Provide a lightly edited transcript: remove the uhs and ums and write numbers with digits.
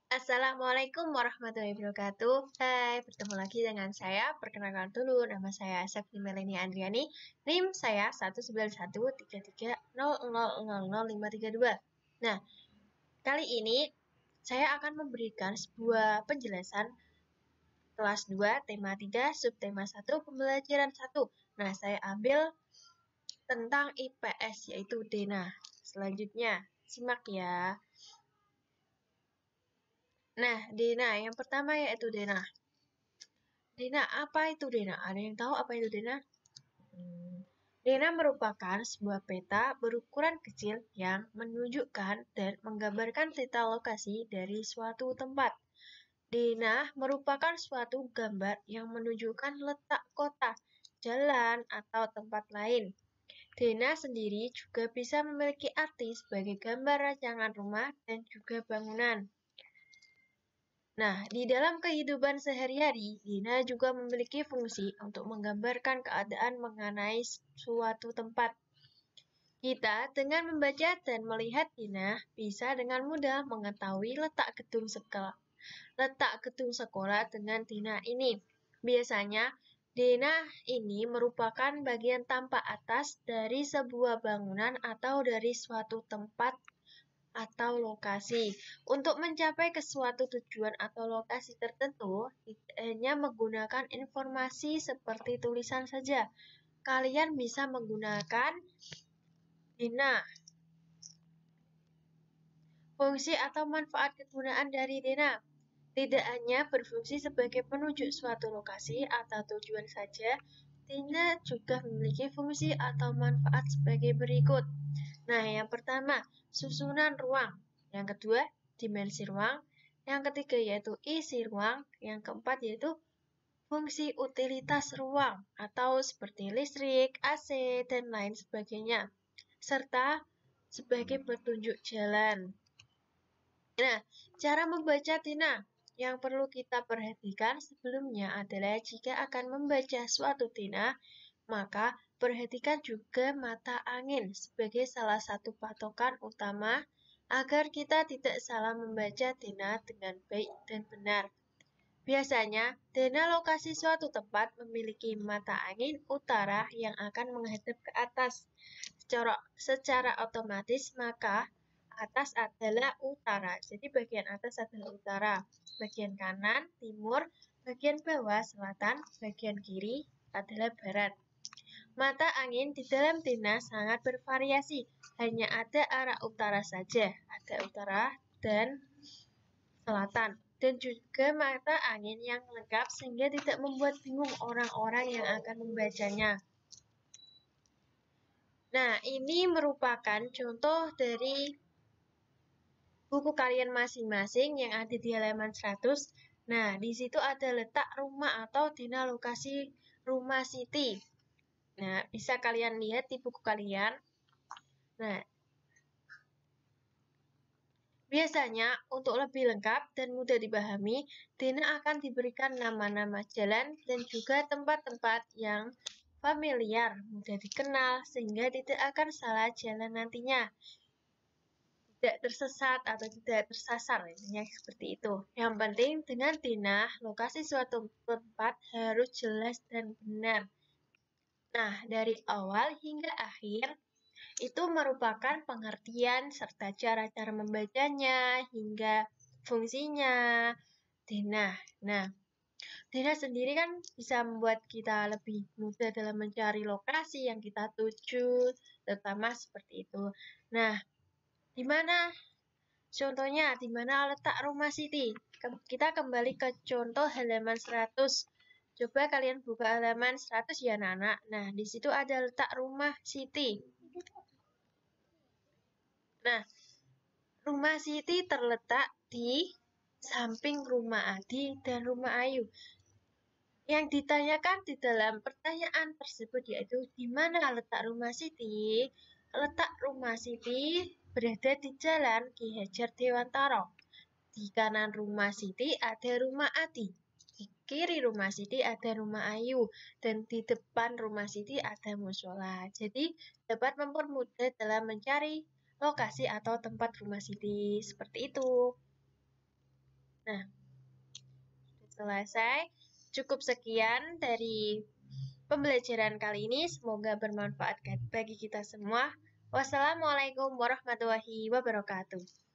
Assalamualaikum warahmatullahi wabarakatuh. Hai, bertemu lagi dengan saya. Perkenalkan dulu, nama saya Septi Meleni Andriani. NIM saya 1913300000532. Nah, kali ini saya akan memberikan sebuah penjelasan kelas 2, tema 3, subtema 1, pembelajaran 1. Nah, saya ambil tentang IPS, yaitu Dena. Selanjutnya, simak ya. Nah, Dena, yang pertama yaitu Dena. Dena, apa itu Dena? Ada yang tahu apa itu Dena? Dena merupakan sebuah peta berukuran kecil yang menunjukkan dan menggambarkan peta lokasi dari suatu tempat. Dena merupakan suatu gambar yang menunjukkan letak kota, jalan, atau tempat lain. Dena sendiri juga bisa memiliki arti sebagai gambar rancangan rumah dan juga bangunan. Nah, di dalam kehidupan sehari-hari, Dena juga memiliki fungsi untuk menggambarkan keadaan mengenai suatu tempat. Kita dengan membaca dan melihat Dena bisa dengan mudah mengetahui letak gedung sekolah dengan Dena ini. Biasanya, Dena ini merupakan bagian tampak atas dari sebuah bangunan atau dari suatu tempat atau lokasi. Untuk mencapai ke suatu tujuan atau lokasi tertentu, tidak hanya menggunakan informasi seperti tulisan saja. Kalian bisa menggunakan Dena. Fungsi atau manfaat kegunaan dari Dena tidak hanya berfungsi sebagai penunjuk suatu lokasi atau tujuan saja, Dena juga memiliki fungsi atau manfaat sebagai berikut. Nah, yang pertama, susunan ruang. Yang kedua, dimensi ruang. Yang ketiga yaitu isi ruang. Yang keempat yaitu fungsi utilitas ruang atau seperti listrik, AC, dan lain sebagainya. Serta sebagai petunjuk jalan. Nah, cara membaca Dena yang perlu kita perhatikan sebelumnya adalah jika akan membaca suatu Dena, maka perhatikan juga mata angin sebagai salah satu patokan utama agar kita tidak salah membaca Dena dengan baik dan benar. Biasanya, Dena lokasi suatu tempat memiliki mata angin utara yang akan menghadap ke atas. Secara otomatis, maka atas adalah utara. Jadi bagian atas adalah utara. Bagian kanan, timur, bagian bawah, selatan, bagian kiri adalah barat. Mata angin di dalam Dena sangat bervariasi. Hanya ada arah utara saja. Ada utara dan selatan. Dan juga mata angin yang lengkap sehingga tidak membuat bingung orang-orang yang akan membacanya. Nah, ini merupakan contoh dari buku kalian masing-masing yang ada di halaman 100. Nah, di situ ada letak rumah atau Dena lokasi rumah Siti. Nah, bisa kalian lihat di buku kalian. Nah, biasanya untuk lebih lengkap dan mudah dipahami, Dena akan diberikan nama-nama jalan dan juga tempat-tempat yang familiar, mudah dikenal, sehingga tidak akan salah jalan nantinya. Tidak tersesat atau tidak tersasar, intinya seperti itu. Yang penting dengan Dena, lokasi suatu tempat harus jelas dan benar. Nah, dari awal hingga akhir, itu merupakan pengertian serta cara-cara membacanya hingga fungsinya Dena. Nah, Dena sendiri kan bisa membuat kita lebih mudah dalam mencari lokasi yang kita tuju, terutama seperti itu. Nah, di mana contohnya, di mana letak rumah Siti? Kita kembali ke contoh halaman 100. Coba kalian buka halaman 100 ya, anak-anak. Nah, di situ ada letak rumah Siti. Nah, rumah Siti terletak di samping rumah Adi dan rumah Ayu. Yang ditanyakan di dalam pertanyaan tersebut yaitu di mana letak rumah Siti? Letak rumah Siti berada di Jalan Ki Hajar Dewantara. Di kanan rumah Siti ada rumah Adi. Di kiri rumah Siti ada rumah Ayu. Dan di depan rumah Siti ada musola. Jadi dapat mempermudah dalam mencari lokasi atau tempat rumah Siti. Seperti itu. Nah, selesai. Cukup sekian dari pembelajaran kali ini. Semoga bermanfaat bagi kita semua. Wassalamualaikum warahmatullahi wabarakatuh.